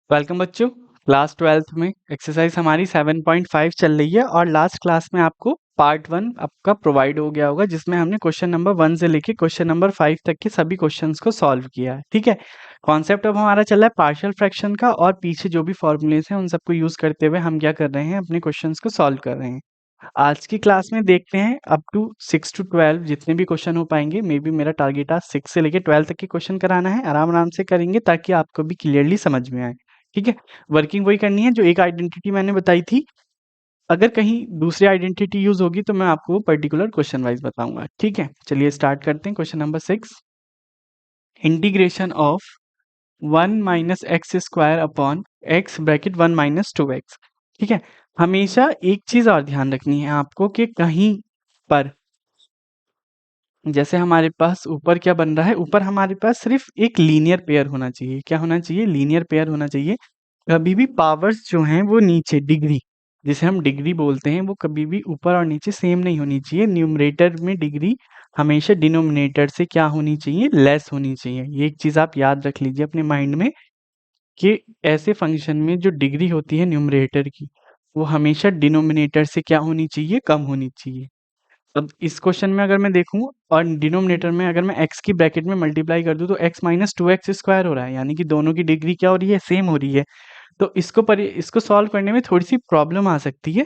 Welcome बच्चों। Class 12th में exercise हमारी 7.5 चल रही है और लास्ट क्लास में आपको पार्ट 1 आपका प्रोवाइड हो गया होगा, जिसमें हमने क्वेश्चन नंबर 1 से लेके क्वेश्चन नंबर 5 तक के सभी क्वेश्चंस को सॉल्व किया है। ठीक है, कॉन्सेप्ट अब हमारा चल रहा है पार्शियल फ्रैक्शन का, और पीछे जो भी फॉर्मूलेस हैं उन सबको यूज करते हुए हम क्या कर रहे हैं, अपने क्वेश्चंस को सॉल्व कर रहे हैं। आज की क्लास में देखते हैं अप टू 6 to 12 जितने भी क्वेश्चन हो पाएंगे। मे बी मेरा टारगेट आज 6 से लेके 12 तक के क्वेश्चन कराना है। आराम आराम से करेंगे ताकि आपको भी क्लियरली समझ में आए। ठीक है, वर्किंग वही करनी है जो एक आइडेंटिटी मैंने बताई थी। अगर कहीं दूसरी आइडेंटिटी यूज होगी तो मैं आपको वो पर्टिकुलर क्वेश्चन वाइज बताऊंगा। ठीक है, चलिए स्टार्ट करते हैं। Question number 6, integration of 1 minus x square upon x bracket 1 minus 2x। ठीक है, हमेशा एक चीज और ध्यान रखनी है आपको कि कहीं पर जैसे हमारे पास ऊपर क्या बन रहा है, ऊपर हमारे पास सिर्फ एक लीनियर पेयर होना चाहिए। क्या होना चाहिए? लीनियर पेयर होना चाहिए। कभी भी पावर्स जो हैं वो नीचे डिग्री, जिसे हम डिग्री बोलते हैं, वो कभी भी ऊपर और नीचे सेम नहीं होनी चाहिए। न्यूमरेटर में डिग्री हमेशा डिनोमिनेटर से क्या होनी चाहिए? लेस होनी चाहिए। ये एक चीज आप याद रख लीजिए अपने माइंड में कि ऐसे फंक्शन में जो डिग्री होती है न्यूमरेटर की, वो हमेशा डिनोमिनेटर से क्या होनी चाहिए? कम होनी चाहिए। अब इस क्वेश्चन में अगर मैं देखूं और डिनोमिनेटर में अगर मैं x की ब्रैकेट में मल्टीप्लाई कर दूं तो x माइनस 2x स्क्वायर हो रहा है, यानी कि दोनों की डिग्री क्या हो रही है? सेम हो रही है। तो इसको सॉल्व करने में थोड़ी सी प्रॉब्लम आ सकती है।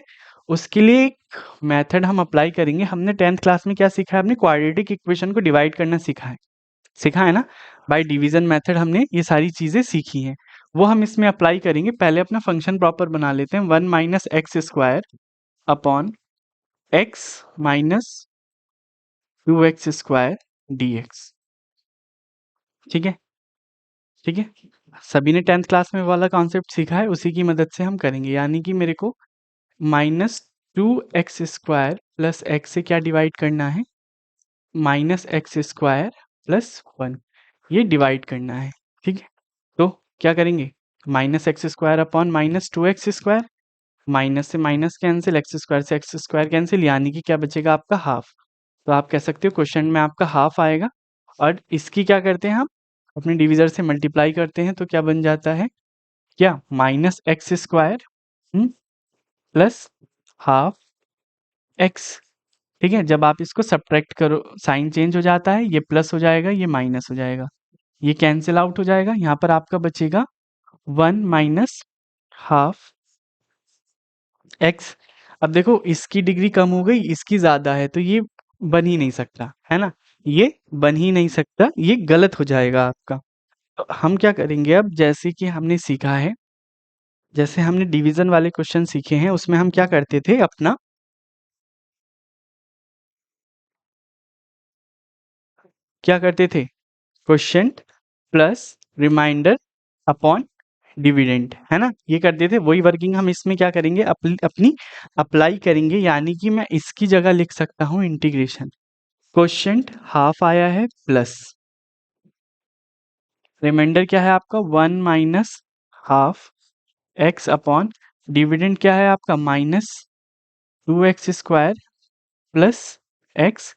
उसके लिए एक मेथड हम अप्लाई करेंगे। हमने 10th क्लास में क्या सीखा है? हमने क्वाड्रेटिक इक्वेशन को डिवाइड करना सीखा है ना। बाय डिवीजन मेथड हमने ये सारी चीजें सीखी हैं, वो हम इसमें अप्लाई करेंगे। पहले अपना फंक्शन प्रॉपर बना लेते हैं। 1 minus x square upon x minus 2x square dx। ठीक है, ठीक है, सभी ने 10th क्लास में वाला कॉन्सेप्ट सीखा है, उसी की मदद से हम करेंगे। यानी कि मेरे को minus 2x square plus x से क्या डिवाइड करना है? माइनस एक्स स्क्वायर प्लस 1, ये डिवाइड करना है। ठीक है, तो क्या करेंगे? Minus x square upon minus 2x square, minus से माइनस कैंसिल, एक्स स्क्वायर से एक्स स्क्वायर कैंसिल, यानी कि क्या बचेगा? आपका हाफ। तो आप कह सकते हो क्वेश्चन में आपका हाफ आएगा। और इसकी क्या करते हैं हम? अपने डिविजर से मल्टीप्लाई करते हैं, तो क्या बन जाता है? क्या? Minus x square plus half x. ठीक है, जब आप इसको सब्ट्रैक्ट करो साइन चेंज हो जाता है, ये प्लस हो जाएगा, ये माइनस हो जाएगा, ये कैंसिल आउट हो जाएगा। यहाँ पर आपका बचेगा 1 माइनस हाफ एक्स। अब देखो इसकी डिग्री कम हो गई, इसकी ज्यादा है, तो ये बन ही नहीं सकता है ना। ये बन ही नहीं सकता, ये गलत हो जाएगा आपका। तो हम क्या करेंगे अब? जैसे कि हमने सीखा है, जैसे हमने डिवीजन वाले क्वेश्चन सीखे हैं, उसमें हम क्या करते थे? अपना क्या करते थे? Question plus remainder upon dividend, है ना, ये करते थे। वही वर्किंग हम इसमें क्या करेंगे? अपनी अप्लाई करेंगे। यानी कि मैं इसकी जगह लिख सकता हूं इंटीग्रेशन। क्वेश्चन हाफ आया है प्लस रिमाइंडर क्या है आपका? 1 minus half x upon dividend क्या है आपका? Minus 2x square plus x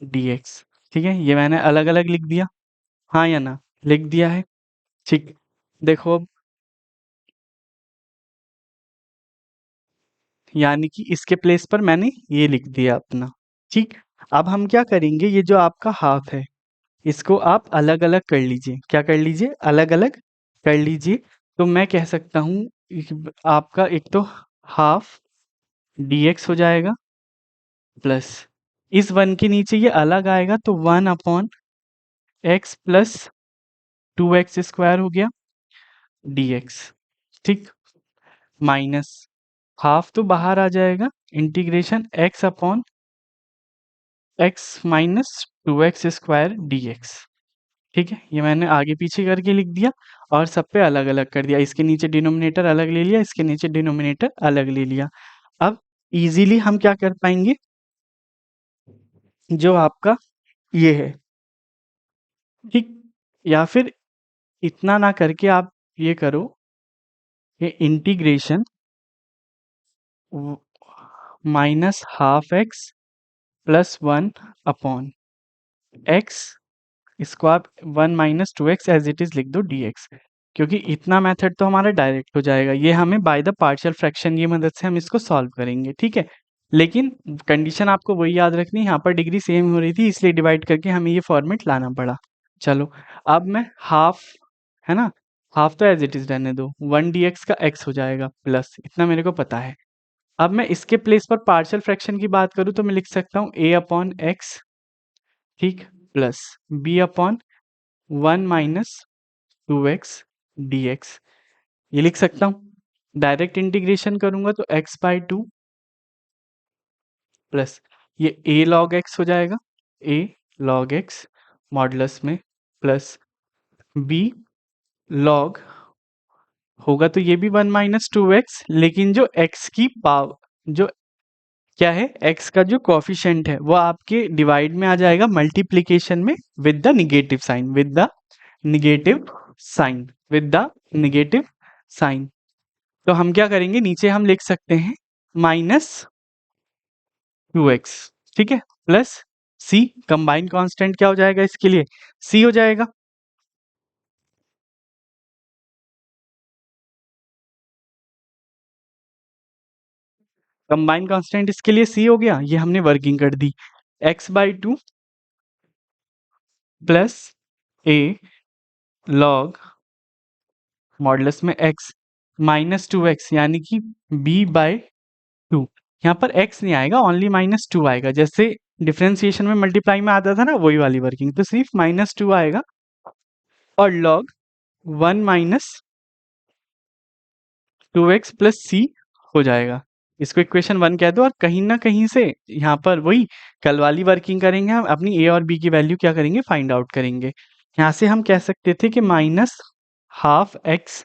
dx। ठीक है, ये मैंने अलग अलग लिख दिया, हाँ या ना? लिख दिया है। ठीक, देखो अब, यानी कि इसके प्लेस पर मैंने ये लिख दिया अपना। ठीक, अब हम क्या करेंगे? ये जो आपका हाफ है, इसको आप अलग अलग कर लीजिए। क्या कर लीजिए? अलग अलग कर लीजिए। तो मैं कह सकता हूँ आपका एक तो हाफ dx हो जाएगा, प्लस इस 1 के नीचे ये अलग आएगा तो 1 upon x plus 2x square हो गया dx। ठीक, माइनस हाफ तो बाहर आ जाएगा, integration x upon x minus 2x square dx। ठीक है, ये मैंने आगे पीछे करके लिख दिया और सब पे अलग अलग कर दिया। इसके नीचे डिनोमिनेटर अलग ले लिया, इसके नीचे डिनोमिनेटर अलग ले लिया। अब इजीली हम क्या कर पाएंगे? जो आपका ये है, ठीक, या फिर इतना ना करके आप ये करो कि integration minus half x plus 1 upon x, इसको आप 1 - 2x एज इट इज लिख दो dx, क्योंकि इतना मेथड तो हमारा डायरेक्ट हो जाएगा। ये हमें बाय द पार्शियल फ्रैक्शन की मदद से हम इसको सॉल्व करेंगे, ठीक है। लेकिन कंडीशन आपको वही याद रखनी है, यहाँ पर डिग्री सेम हो रही थी इसलिए डिवाइड करके हमें ये फॉर्मेट लाना पड़ा। चलो, अब मैं हाफ, है ना, हाफ तो एज इट इज रहने दो, 1 dx का x हो जाएगा प्लस, इतना मेरे को पता है। अब मैं इसके प्लेस पर पार्शियल फ्रैक्शन की बात करूँ तो मैं लिख सकता हूँ a/x, ठीक, प्लस b/1 - 2x dx, ये लिख सकता हूँ। डायरेक्ट इंटीग्रेशन करूंगा तो x/2 प्लस ये a log x हो जाएगा, a log x मॉडुलस में, प्लस b log होगा तो ये भी 1 - 2x, लेकिन जो x की पावर, जो क्या है, x का जो कोफिशिएंट है वो आपके डिवाइड में आ जाएगा मल्टीप्लिकेशन में with the negative sign, with the negative sign, with the negative sign. तो हम क्या करेंगे, नीचे हम लिख सकते हैं -2x, ठीक है, प्लस c, कंबाइंड कांस्टेंट क्या हो जाएगा इसके लिए, c हो जाएगा। कंबाइंड कांस्टेंट इसके लिए c हो गया, ये हमने वर्किंग कर दी। x/2 plus a log modulus में x -2x, यानी कि b/2। यहाँ पर x नहीं आएगा, ओनली -2 आएगा, जैसे डिफरेंशिएशन में मल्टीप्लाई में आता था ना, वही वाली वर्किंग, तो सिर्फ -2 आएगा, और log 1 - 2x प्लस c हो जाएगा। इसको इक्वेशन 1 कह दो, और कहीं ना कहीं से यहाँ पर वही कल वाली वर्किंग करेंगे, हम अपनी a और b की वैल्यू क्या करेंगे, फाइंड आउट करेंगे। यहाँ से हम कह सकते थे कि -12x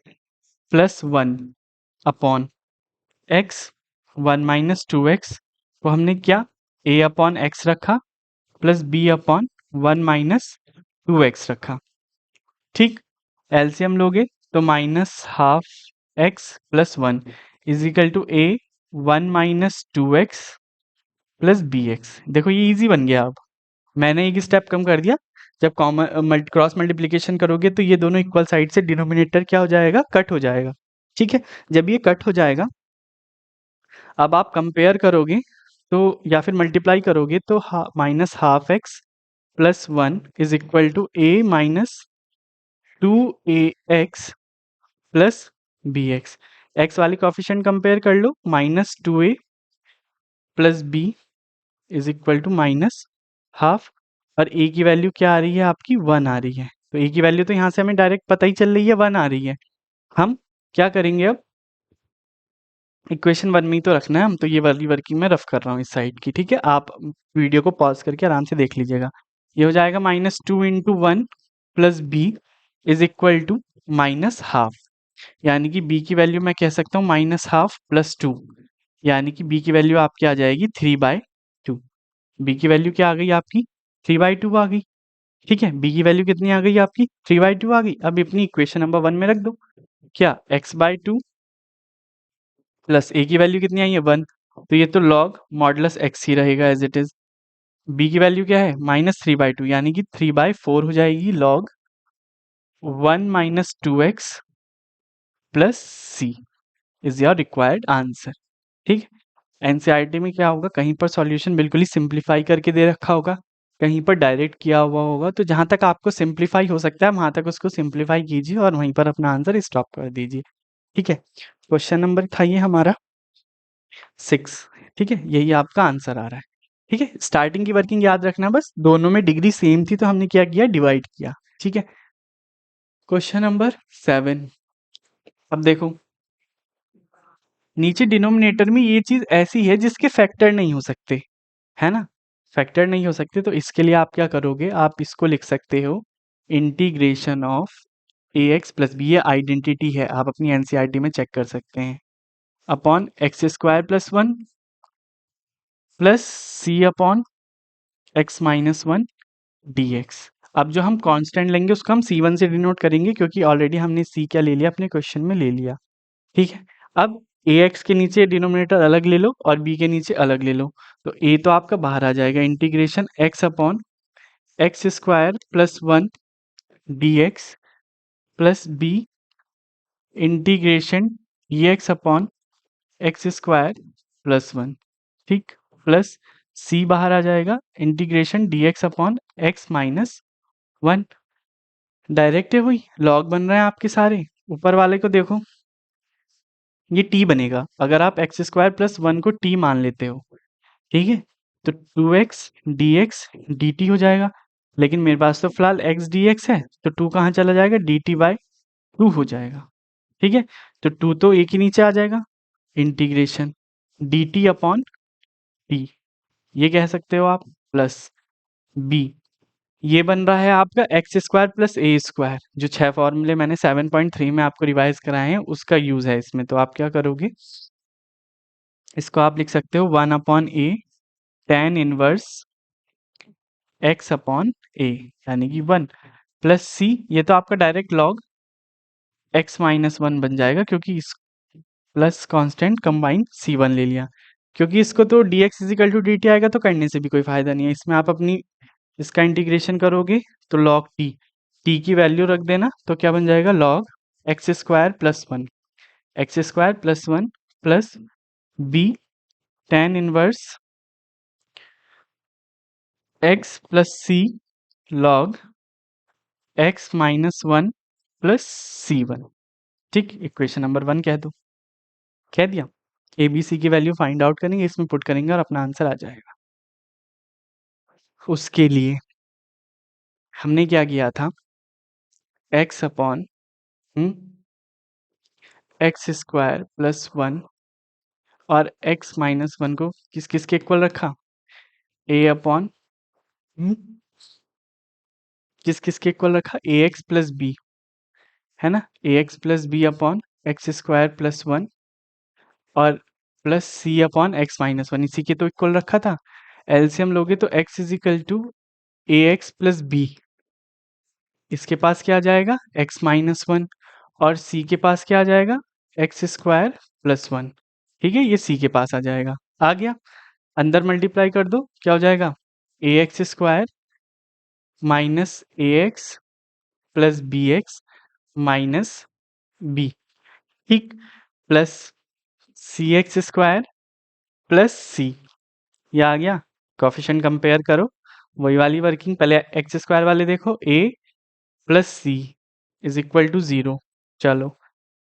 plus 1 upon x, 1 - 2x को हमने क्या, a/x रखा, प्लस b/1 - 2x रखा, ठीक। एलसीएम लोगे तो -12x plus 1 is equal to a 1 - 2x plus bx। देखो ये इजी बन गया। अब मैंने एक स्टेप कम कर दिया, जब कॉमन क्रॉस मल्टीप्लिकेशन करोगे तो ये दोनों इक्वल साइड से डिनोमिनेटर क्या हो जाएगा, कट हो जाएगा, ठीक है। जब ये कट हो जाएगा, अब आप कंपेयर करोगे तो, या फिर मल्टीप्लाई करोगे तो -12x plus 1 is equal to a -2ax plus bx। x वाली कोफिशिएंट कंपेयर कर लो, -2a plus b is equal to -12, और a की वैल्यू क्या आ रही है आपकी, 1 आ रही है, तो a की वैल्यू तो यहाँ से हमें डायरेक्ट पता ही चल रही है, 1 आ रही है। हम क्या करेंगे अब, इक्वेशन 1 में ही तो रखना है, हम तो ये वाली वर्किंग में रफ कर रहा हूँ इस साइड की, ठीक है। आप वीडियो को पॉज करके आराम से देख लीजिएगा। ये हो जाएगा -2 × 1 plus b is equal to -12, यानी कि b की वैल्यू मैं कह सकता हूँ -12 प्लस 2, यानी कि b की वैल्यू आपकी आ जाएगी 3/2। b की वैल्यू क्या आ गई आपकी, 3/2 आ गई, ठीक है। b की वैल्यू कितनी आ गई आपकी, 3/2 आ गई। अब अपनी इक्वेशन नंबर 1 में रख दो, क्या, x/2 प्लस a की वैल्यू कितनी आई है, 1, तो ये तो log मॉडुलस x ही रहेगा एज इट इज। b की वैल्यू क्या है, -3/2, यानी कि 3/4 हो जाएगी, log 1 - 2x plus c is your required answer, ठीक। एनसीईआरटी में क्या होगा, कहीं पर सॉल्यूशन बिल्कुल ही सिंप्लीफाई करके दे रखा होगा, कहीं पर डायरेक्ट किया हुआ होगा, तो जहां तक आपको सिंप्लीफाई हो सकता है वहां तक उसको सिंप्लीफाई कीजिए और वहीं पर अपना आंसर स्टॉप कर दीजिए, ठीक है। क्वेश्चन नंबर था ये हमारा 6, ठीक है, यही आपका आंसर आ रहा है, ठीक है। स्टार्टिंग की वर्किंग याद रखना, बस दोनों में डिग्री सेम थी तो हमने क्या किया, डिवाइड किया, ठीक है। क्वेश्चन नंबर 7, अब देखो, नीचे डिनोमिनेटर में ये चीज ऐसी है जिसके फैक्टर नहीं हो सकते, है ना, फैक्टर नहीं हो सकते, तो इसके लिए आप क्या करोगे, आप इसको लिख सकते हो integration of ax plus B, ये आइडेंटिटी है, आप अपनी एनसीईआरटी में चेक कर सकते हैं, upon x² plus 1 plus c upon x-1 dx। अब जो हम कांस्टेंट लेंगे उसको हम c1 से डिनोट करेंगे, क्योंकि ऑलरेडी हमने c क्या ले लिया, अपने क्वेश्चन में ले लिया, ठीक है। अब ax के नीचे डिनोमिनेटर अलग ले लो और b के नीचे अलग ले लो, तो a तो आपका बाहर आ जाएगा, integration x upon x square plus 1 dx plus B integration dx upon x square plus 1, ठीक, प्लस सी बाहर आ जाएगा integration dx upon x minus 1। Direct है हुई, लॉग बन रहे हैं आपके सारे। ऊपर वाले को देखो, ये t बनेगा अगर आप एक्स स्क्वायर प्लस 1 को t मान लेते हो, ठीक है। तो 2x dx dt हो जाएगा, लेकिन मेरे पास तो फिलहाल x dx है, तो 2 कहाँ चला जाएगा, dt बाय 2 हो जाएगा, ठीक है। तो 2 तो एक ही नीचे आ जाएगा, इंटीग्रेशन dt अपॉन t, ये कह सकते हो आप, प्लस b, ये बन रहा है आपका एक्स स्क्वायर प्लस ए स्क्वायर, जो 6 फॉर्मूले मैंने 7.3 में आपको रिवाइज कराए हैं उसका यूज है इसमें। तो आप क्या करोगे, इसको आप लिख सकते हो 1 अपॉन ए tan इनवर्स एक्स अपॉन ए, यानी कि 1 प्लस सी, ये तो आपका डायरेक्ट लॉग एक्स माइनस 1 बन जाएगा, क्योंकि इस प्लस कांस्टेंट कंबाइन c1 ले लिया, क्योंकि इसको तो dx इजिकल टू dt आएगा तो करने से भी कोई फायदा नहीं है इसमें। आप अपनी इसका इंटीग्रेशन करोगे तो log t की वैल्यू रख देना, तो क्या बन जाएगा, log x square plus 1, x square plus 1 plus b tan inverse x plus सी log x minus 1 plus c1, ठीक। इक्वेशन नंबर 1 कह दो, कह दिया। ए बी सी की वैल्यू फाइंड आउट करेंगे, इसमें पुट करेंगे और अपना आंसर आ जाएगा। उसके लिए हमने क्या किया था, x upon x square plus 1 और एक्स माइनस 1 को किस किस के इक्वल रखा, ए अपॉन किस किस के इक्वल रखा, ए एक्स प्लस बी, है ना, a x plus B upon x square plus 1 और प्लस सी अपॉन एक्स माइनस 1, इसी के तो इक्वल रखा था। एलसीएम लोगे तो x is equal to A x plus B, इसके पास क्या आ जाएगा, एक्स माइनस 1, और सी के पास क्या आ जाएगा, एक्स स्क्वायर प्लस 1, ठीक है, ये सी के पास आ जाएगा। आ गया, अंदर मल्टीप्लाई कर दो, क्या हो जाएगा, a x square minus a x plus B x minus b, ठीक, plus c x square plus c, ये आ गया। कोफिशिएंट कंपेयर करो, वही वाली वर्किंग, पहले एक्स स्क्वायर वाले देखो, a plus C is equal to 0, चलो।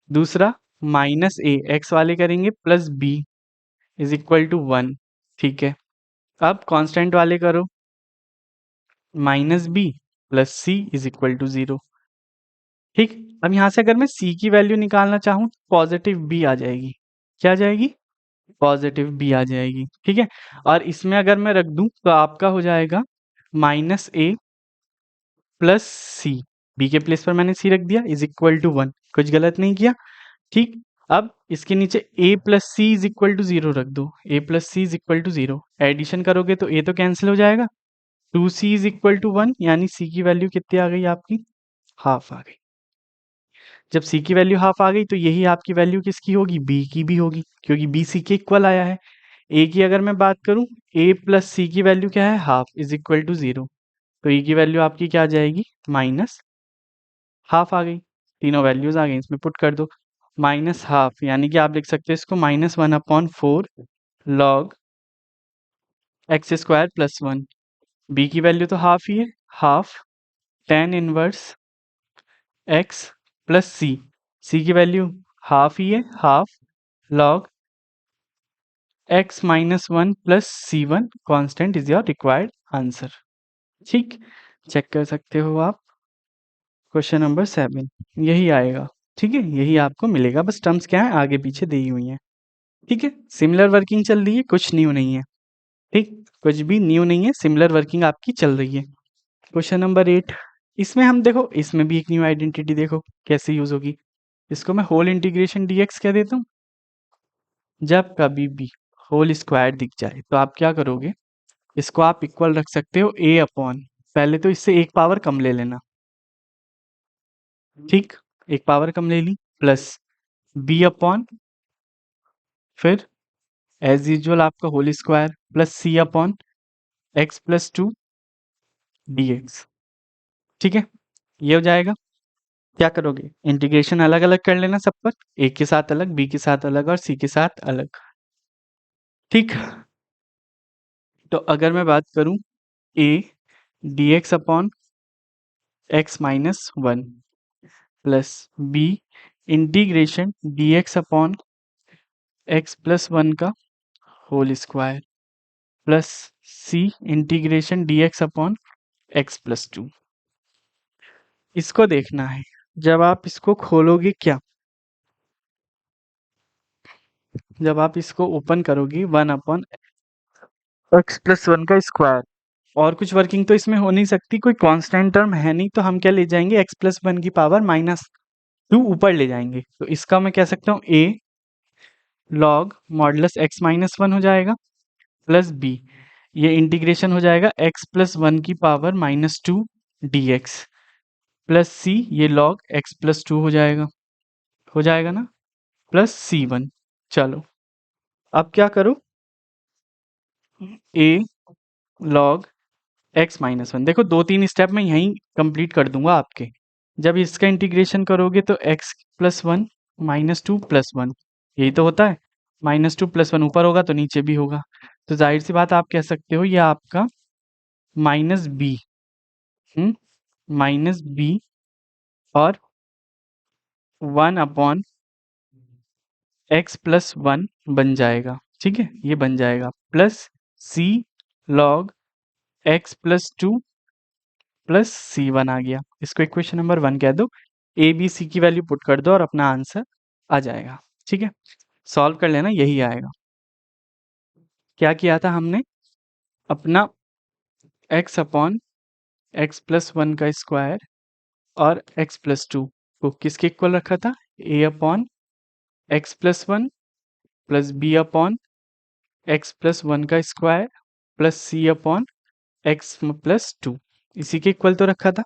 दूसरा माइनस ए, एक्स वाले करेंगे plus b is equal to 1, ठीक है। अब कांस्टेंट वाले करो, minus b plus C is equal to 0, ठीक। अब यहाँ से अगर मैं c की वैल्यू निकालना चाहूँ तो पॉजिटिव b आ जाएगी, क्या आ जाएगी, पॉजिटिव b आ जाएगी, ठीक है। और इसमें अगर मैं रख दूं तो आपका हो जाएगा minus a plus C, B के प्लेस पर मैंने c रख दिया, इज इक्वल टू 1, कुछ गलत नहीं किया, ठीक। अब इसके नीचे a plus C is equal to 0 रख दो, a plus C is equal to 0, addition करोगे तो a तो कैंसिल हो जाएगा, 2c इज इक्वल टू 1, यानी c की वैल्यू कितनी आ गई आपकी, हाफ आ गई। जब c की वैल्यू हाफ आ गई तो यही आपकी वैल्यू किसकी होगी, b की भी होगी, क्योंकि b c के इक्वल आया है। a की अगर मैं बात करूं, a प्लस सी की वैल्यू क्या है, हाफ इज इक्वल टू 0, तो e की वैल्यू आपकी क्या आ जाएगी, माइनस हाफ आ गई। तीनों वैल्यूज आ गई, इसमें पुट कर दो, माइनस हाफ, यानी कि आप लिख सकते हो इसको -1/4 log x square plus 1, b की वैल्यू तो हाफ ही है, half tan inverse x plus c, c की वैल्यू हाफ ही है, half log x minus 1 plus c1 constant is your required answer, ठीक। चेक कर सकते हो आप, क्वेश्चन नंबर 7 यही आएगा, ठीक है, यही आपको मिलेगा, बस टर्म्स क्या है आगे पीछे दी हुई हैं, ठीक है। सिमिलर वर्किंग चल रही है, कुछ न्यू नहीं है, ठीक, कुछ भी न्यू नहीं है, सिमिलर वर्किंग आपकी चल रही है। क्वेश्चन नंबर 8, इसमें हम देखो, इसमें भी एक न्यू आइडेंटिटी देखो कैसे यूज होगी, इसको मैं होल इंटीग्रेशन dx कह देता हूँ। जब कभी भी होल स्क्वायर दिख जाए तो आप क्या करोगे, इसको आप इक्वल रख सकते हो a अपॉन, पहले तो इससे एक पावर कम ले लेना, ठीक, एक पावर कम ले ली, प्लस b अपॉन, फिर एज यूजुअल आपका whole square plus c upon x plus 2 dx। ठीक है, ये हो जाएगा। क्या करोगे, इंटीग्रेशन अलग अलग कर लेना सब पर, ए के साथ अलग, बी के साथ अलग और सी के साथ अलग। ठीक, तो अगर मैं बात करूं a dx upon x minus one plus B integration dx upon x plus one का whole square plus c integration dx upon x plus two. इसको देखना है, जब आप इसको खोलोगे क्या, जब आप इसको ओपन करोगे one upon x plus one का स्क्वायर, और कुछ वर्किंग तो इसमें हो नहीं सकती, कोई कांस्टेंट टर्म है नहीं, तो हम क्या ले जाएंगे, एक्स प्लस वन की पावर माइनस टू ऊपर ले जाएंगे। तो इसका मैं कह सकता हूँ a log modulus x minus one हो जाएगा प्लस बी, ये इंटीग्रेशन हो जाएगा एक्स प्लस वन की power minus two d x plus c, ये लॉग एक्स प्लस टू हो जाएगा ना, प्लस सी वन। चलो अब क्या करो, ए लॉग एक्स माइनस वन, देखो दो तीन स्टेप में यहीं कंप्लीट कर दूंगा आपके। जब इसका इंटीग्रेशन करोगे तो x plus one minus two plus one, यही तो होता है, माइनस टू प्लस वन ऊपर होगा तो नीचे भी होगा, तो जाहिर सी बात आप कह सकते हो ये आपका माइनस बी, माइनस बी और one upon x plus one बन जाएगा। ठीक है, ये बन जाएगा plus c log x plus two plus c one आ गया। इसको इक्वेशन नंबर वन कह दो, ए बी सी की वैल्यू पुट कर दो और अपना आंसर आ जाएगा। ठीक है, सॉल्व कर लेना, यही आएगा। क्या किया था हमने, अपना x upon x plus one का स्क्वायर और एक्स प्लस टू को किसके इक्वल रखा था, a upon x plus one plus B upon x plus one का स्क्वायर प्लस सी अपॉन एक्स प्लस टू, इसी के इक्वल तो रखा था।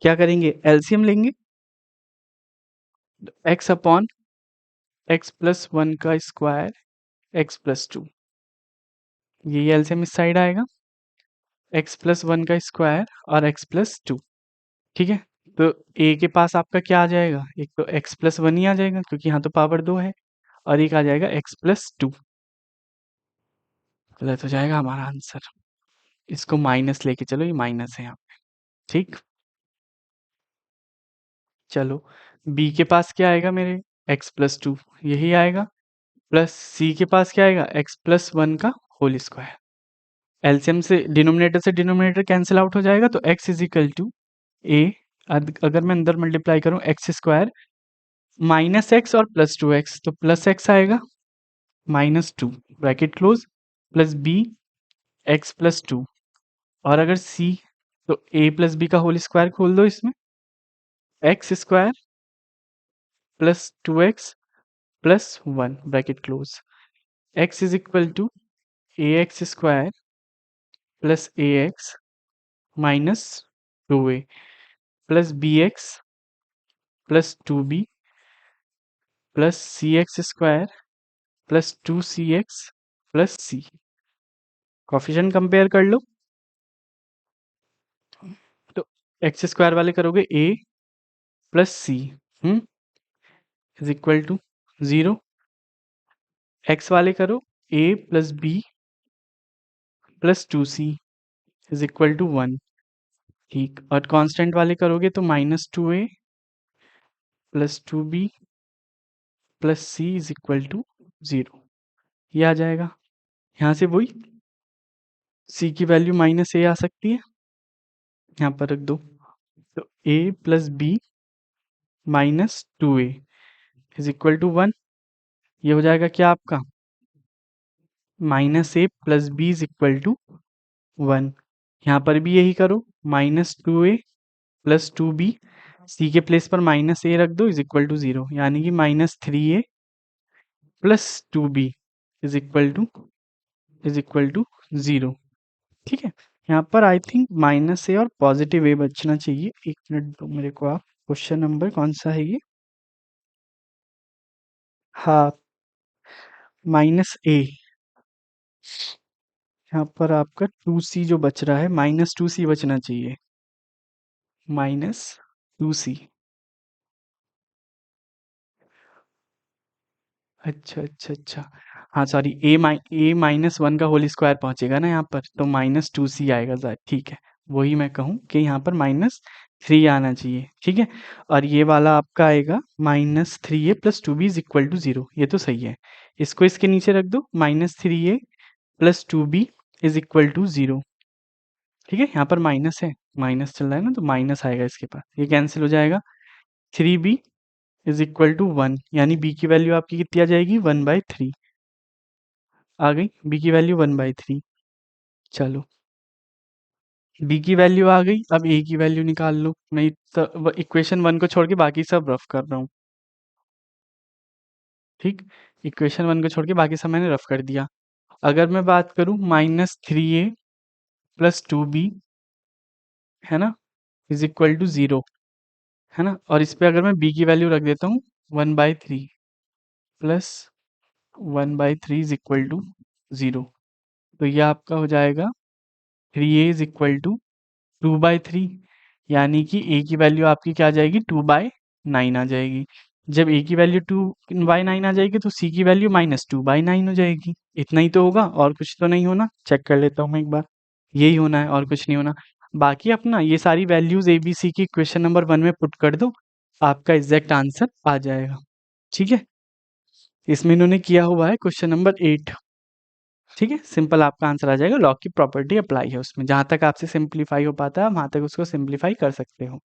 क्या करेंगे, एलसीएम लेंगे, x upon x plus one का स्क्वायर एक्स प्लस टू, ये एलसीएम इस साइड आएगा, एक्स प्लस वन का स्क्वायर और एक्स प्लस टू। ठीक है, तो ए के पास आपका क्या आ जाएगा, एक तो एक्स प्लस वन ही आ जाएगा क्योंकि यहाँ तो पावर दो है, और एक आ जाएगा एक्स प्लस टू। गलत हो जाएगा हमारा आंसर, इसको माइनस लेके चलो, ये माइनस है यहाँ पे। ठीक, चलो बी के पास क्या आएगा मेरे, एक्स प्लस टू यही आएगा, प्लस सी के पास क्या आएगा, एक्स प्लस वन का होल स्क्वायर। एलसीएम से डिनोमिनेटर कैंसिल आउट हो जाएगा, तो x is equal to A, अगर मैं अंदर मल्टीप्लाई करूं एक्स स्क्वायर माइनस एक्स और प्लस टू एक्स, तो प्लस एक्स आएगा minus two bracket close plus B x plus two, और अगर सी तो ए प्लस बी का होल स्क्वायर खोल दो, इसमें x square plus two x plus one bracket close, x is equal to A x square plus a x minus two a plus B x plus two b plus c x square plus two c x plus c. Coefficient compare कर लो, तो x square वाले करोगे a plus C is equal to zero, x वाले करो a plus b plus two c is equal to one. ठीक, और constant वाले करोगे तो minus two a plus two b plus C is equal to zero, ये आ जाएगा। यहाँ से वही सी की वैल्यू माइनस ए आ सकती है, यहाँ पर रख दो, तो ए plus b minus two a is equal to one, ये हो जाएगा क्या आपका, minus a plus b is equal to one. यहाँ पर भी यही करो, minus two a plus two b, c के प्लेस पर माइनस ए रख दो इज इक्वल टू जीरो, यानी कि minus three A plus two B is equal to zero. ठीक है, यहाँ पर आई थिंक माइनस ए और पॉजिटिव ए बचना चाहिए। एक मिनट दो मेरे को आप, क्वेश्चन नंबर कौन सा है ये, हाँ माइनस ए, यहाँ पर आपका 2c जो बच रहा है, -2c बचना चाहिए, -2c। अच्छा, अच्छा, अच्छा। हाँ, सॉरी, ए माइनस वन का होल स्क्वायर पहुंचेगा ना यहाँ पर, तो -2c आएगा शायद, ठीक है। वही मैं कहूँ कि यहाँ पर -3 आना चाहिए, ठीक है। और ये वाला आपका आएगा -3a plus 2b is equal to 0, ये तो सही है। इसको इसके नीचे रख दो, -3a plus 2b is equal to 0, ठीक है। यहाँ पर माइनस है, माइनस चल रहा है ना, तो माइनस आएगा इसके पास, ये कैंसिल हो जाएगा। 3b इज इक्वल टू 1, यानी b की वैल्यू आपकी कितनी आ जाएगी, 1/3 आ गई। b की वैल्यू 1/3। चलो, b की वैल्यू आ गई, अब a की वैल्यू निकाल लो। मैं तो इक्वेशन 1 को छोड़ के बाकी सब रफ कर रहा हूँ, ठीक। इक्वेशन 1 को छोड़ के बाकी सब मैंने रफ कर दिया। अगर मैं बात करूँ -3a प्लस 2b, है ना, इज इक्वल टू 0, है ना। और इस पे अगर मैं b की वैल्यू रख देता हूँ 1/3 प्लस 1/3 इज इक्वल टू 0, तो ये आपका हो जाएगा 3a इज इक्वल टू 2/3, यानी कि a की वैल्यू आपकी क्या आ जाएगी, 2/9 आ जाएगी। जब a की वैल्यू 2/9 आ जाएगी तो c की वैल्यू -2/9 हो जाएगी। इतना ही तो होगा, और कुछ तो नहीं होना। चेक कर लेता हूँ मैं एक बार, यही होना है और कुछ नहीं होना। बाकी अपना ये सारी वैल्यूज ए बी सी की क्वेश्चन नंबर 1 में पुट कर दो, आपका एग्जैक्ट आंसर आ जाएगा, ठीक है। इसमें इन्होंने किया हुआ है क्वेश्चन नंबर 8, ठीक है। सिंपल आपका आंसर आ जाएगा, लॉग की प्रॉपर्टी अप्लाई है उसमें, जहां तक आपसे सिंप्लीफाई हो पाता है वहां तक उसको सिंप्लीफाई कर सकते हो।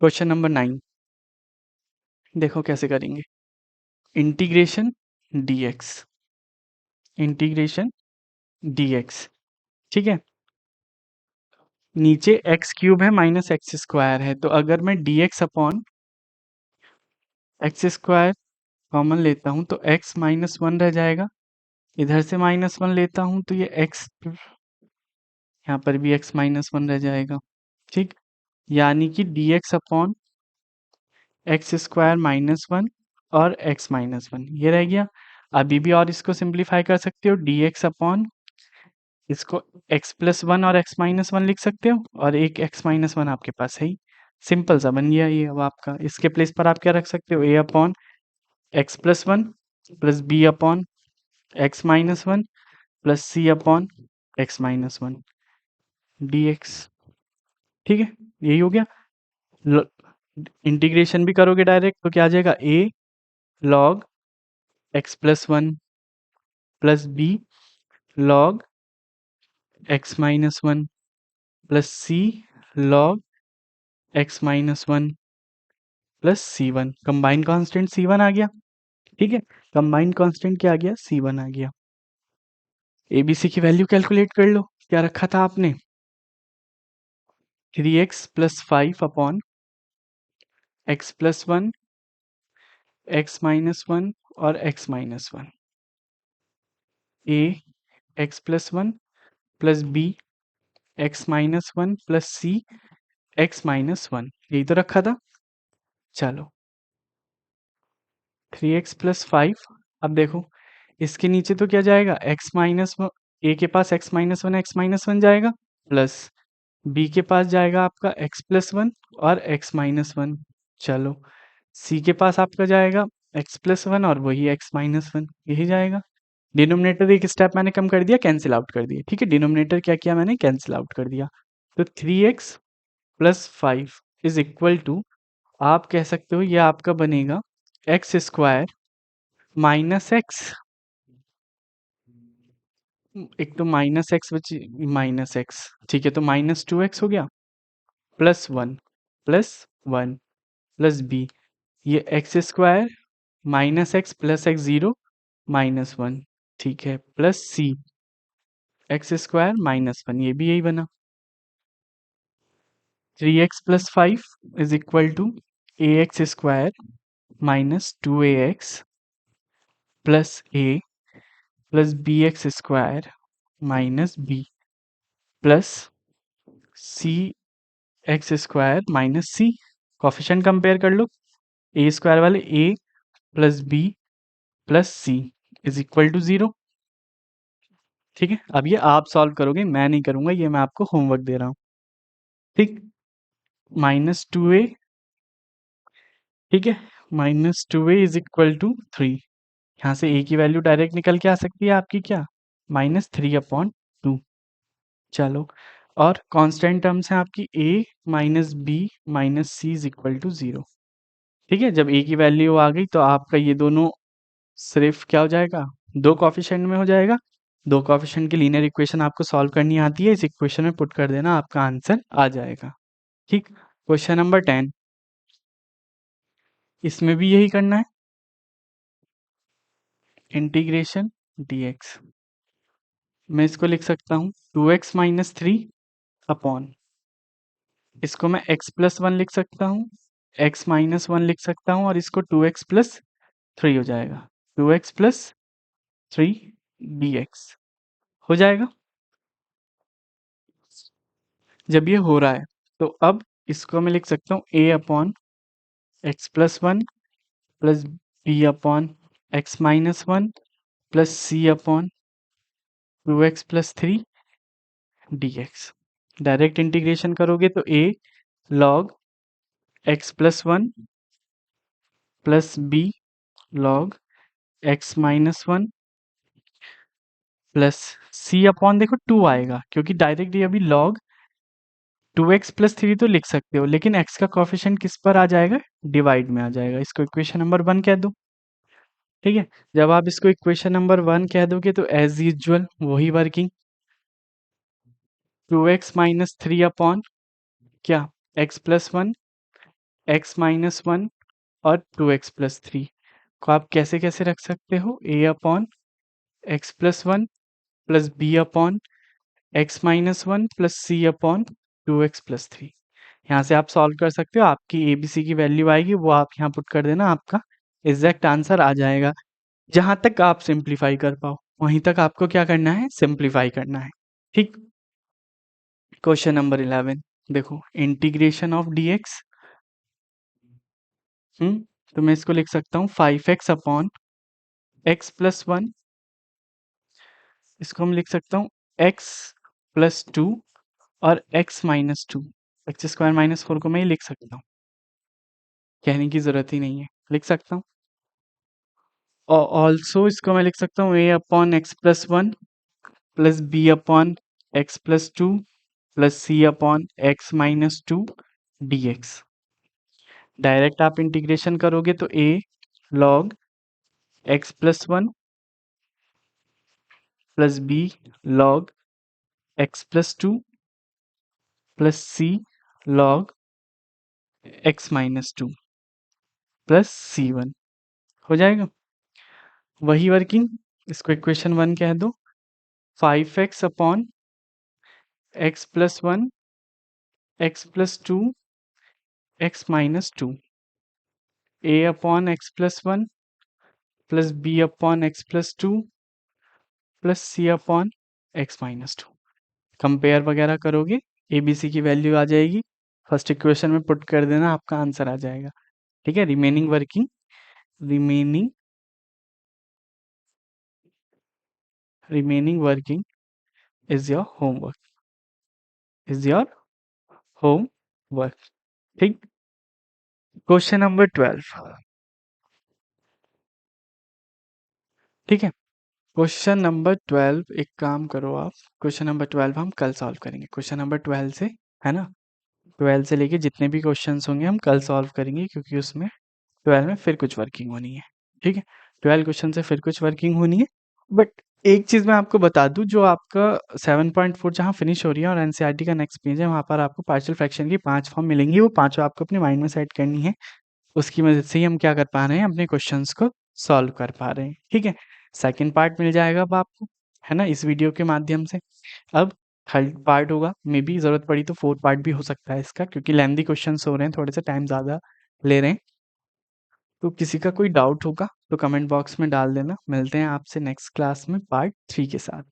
क्वेश्चन नंबर 9 देखो कैसे करेंगे। इंटीग्रेशन डीएक्स, इंटीग्रेशन डीएक्स, ठीक है। नीचे एक्स क्यूब है माइनस एक्स स्क्वायर है, तो अगर मैं d x upon x square common लेता हूं तो एक्स -1 रह जाएगा। इधर से -1 लेता हूं तो ये एक्स, यहाँ पर भी एक्स -1 रह जाएगा, ठीक। यानी कि dx अपॉन एक्स स्क्वायर -1 और एक्स -1 ये रह गया। अभी भी और इसको सिंप्लीफाई कर सकते हो, dx अपॉन इसको x+1 और x-1 लिख सकते हो, और एक x-1 आपके पास है ही। सिंपल सा बन गया ये। अब आपका इसके प्लेस पर आप क्या रख सकते हो, a upon x+1 plus b upon x-1 plus c upon x-1 dx, ठीक है। यही हो गया। इंटीग्रेशन भी करोगे डायरेक्ट तो क्या आ जाएगा, a log x+1 plus b log x-1 plus c log x-1 plus c1। Combined constant c1 आ गया, ठीक है। कंबाइंड कांस्टेंट क्या आ गया, c1 आ गया। abc की वैल्यू कैलकुलेट कर लो, क्या रखा था आपने, 3x plus 5 upon x+1 x-1 और x-1, a x+1 plus b x-1 plus c x-1, यही तो रखा था। चलो, 3x प्लस 5, अब देखो इसके नीचे तो क्या जाएगा, ए के पास x-1 जाएगा, प्लस b के पास जाएगा आपका x+1 और x-1। चलो, c के पास आपका जाएगा x+1 और वही x-1, यही जाएगा। डिनोमिनेटर एक स्टेप मैंने कम कर दिया, कैंसिल आउट कर दिया, ठीक है। डिनोमिनेटर क्या किया मैंने, कैंसिल आउट कर दिया। तो 3x plus 5 is equal to, आप कह सकते हो ये आपका बनेगा एक्स स्क्वायर माइनस एक्स, एक तो माइनस एक्स बची, माइनस एक्स, ठीक है। तो -2x हो गया, +1 प्लस बी, ये x square -x plus x 0 -1, ठीक है, प्लस सी एक्स स्क्वायर -1, ये भी यही बना। 3x plus 5 is equal to A x square -2ax plus a plus B x square minus b plus c x square minus c. Coefficient compare कर लो, a square वाले a plus b plus C is equal to 0, ठीक है, अब ये आप solve करोगे, मैं नहीं करूंगा, ये मैं आपको होमवर्क दे रहा हूँ। ठीक, -2a, ठीक है, -2a इज इक्वल टू 3। यहाँ से a की वैल्यू डायरेक्ट निकल के आ सकती है आपकी, क्या, -3/2। चलो, और कांस्टेंट टर्म्स हैं आपकी a minus b minus C is equal to 0। ठीक है, जब a की वैल्यू आ गई तो आपका ये दोनों सिर्फ क्या हो जाएगा, दो कोफिशिएंट में हो जाएगा। दो कोफिशिएंट की लीनियर इक्वेशन आपको सॉल्व करनी आती है, इस इक्वेशन में पुट कर देना, आपका आंसर आ जाएगा। ठीक, क्वेश्चन नंबर 10, इसमें भी यही करना है, इंटीग्रेशन dx। मैं इसको लिख सकता हूँ 2x माइनस 3 अपॉन, इसको मैं x प्लस 1 लिख सकता हूँ, x माइनस 1 लिख सकता हूँ, और इसको 2x प्लस 3 हो जाएगा, 2x प्लस 3 dx हो जाएगा। जब ये हो रहा है तो अब इसको मैं लिख सकता हूँ a upon x plus 1 plus B upon x minus 1 plus C upon 2x plus 3 dx। Direct integration करोगे तो a log x plus 1 plus B log x minus 1 plus C upon, देखो 2 आएगा क्योंकि डायरेक्ट ये अभी log 2x प्लस 3 तो लिख सकते हो, लेकिन x का कोफिशिएंट किस पर आ जाएगा, डिवाइड में आ जाएगा। इसको इक्वेशन नंबर 1 कह दो। ठीक है, जब आप इसको इक्वेशन नंबर 1 कह दोगे तो एज यूजुअल वही वर्किंग, 2x माइनस 3 अपॉन क्या, x प्लस 1 x माइनस 1 और 2x प्लस 3 को आप कैसे कैसे रख सकते हो, a upon x plus 1 plus B upon x minus 1 plus C upon 2x plus 3। यहाँ से आप सॉल्व कर सकते हो, आपकी ए बी सी की वैल्यू आएगी, वो आप यहाँ पुट कर देना, आपका एग्जैक्ट आंसर आ जाएगा। जहां तक आप सिंप्लीफाई कर पाओ वहीं तक आपको क्या करना है, सिंप्लीफाई करना है। ठीक, क्वेश्चन नंबर 11 देखो, इंटीग्रेशन ऑफ dx। तो मैं इसको लिख सकता हूँ 5x अपॉन एक्स प्लस 1, इसको हम लिख सकता हूँ x प्लस 2 और x minus 2, x square minus 4 को मैं ही लिख सकता हूँ, कहने की जरूरत ही नहीं है, लिख सकता हूँ। और ऑल्सो इसको मैं लिख सकता हूँ a upon x plus 1 plus B upon x plus 2 plus C upon x minus 2 dx। Direct आप इंटीग्रेशन करोगे तो a log x plus 1 plus B log x plus 2 plus C log x minus 2 plus c1 हो जाएगा। वही working, इसको equation 1 कह दो, 5x upon x plus 1 x plus 2 x minus 2, a upon x plus 1 plus B upon x plus 2 plus C upon x minus 2। Compare वगैरह करोगे, A B C की value आ जाएगी, फर्स्ट इक्वेशन में put कर देना, आपका आंसर आ जाएगा। ठीक है, remaining working, remaining remaining working is your homework, is your homework. ठीक, क्वेश्चन नंबर 12। ठीक है, क्वेश्चन नंबर 12, एक काम करो आप, क्वेश्चन नंबर 12 हम कल सॉल्व करेंगे, क्वेश्चन नंबर 12 से, है ना, 12 से लेके जितने भी क्वेश्चंस होंगे हम कल सॉल्व करेंगे, क्योंकि उसमें 12 में फिर कुछ वर्किंग होनी है। ठीक है, 12 क्वेश्चन से फिर कुछ वर्किंग होनी है। बट एक चीज़ मैं आपको बता दूं, जो आपका 7.4 जहाँ फिनिश हो रही है और एनसीईआरटी का नेक्स्ट पेज है, वहाँ पर आपको पार्शियल फ्रैक्शन की 5 फॉर्म मिलेंगी, वो पांचों आपको अपने माइंड में सेट करनी है। उसकी मदद से ही हम क्या कर पा रहे हैं, अपने क्वेश्चंस को सॉल्व कर पा रहे हैं। ठीक है, सेकंड पार्ट मिल जाएगा अब आपको, है ना, इस वीडियो के माध्यम से। अब थर्ड पार्ट होगा, मे बी ज़रूरत पड़ी तो फोर्थ पार्ट भी हो सकता है इसका, क्योंकि लेंथी क्वेश्चंस हो रहे हैं, थोड़े से टाइम ज़्यादा ले रहे हैं। तो किसी का कोई डाउट होगा तो कमेंट बॉक्स में डाल देना। मिलते हैं आपसे नेक्स्ट क्लास में पार्ट 3 के साथ।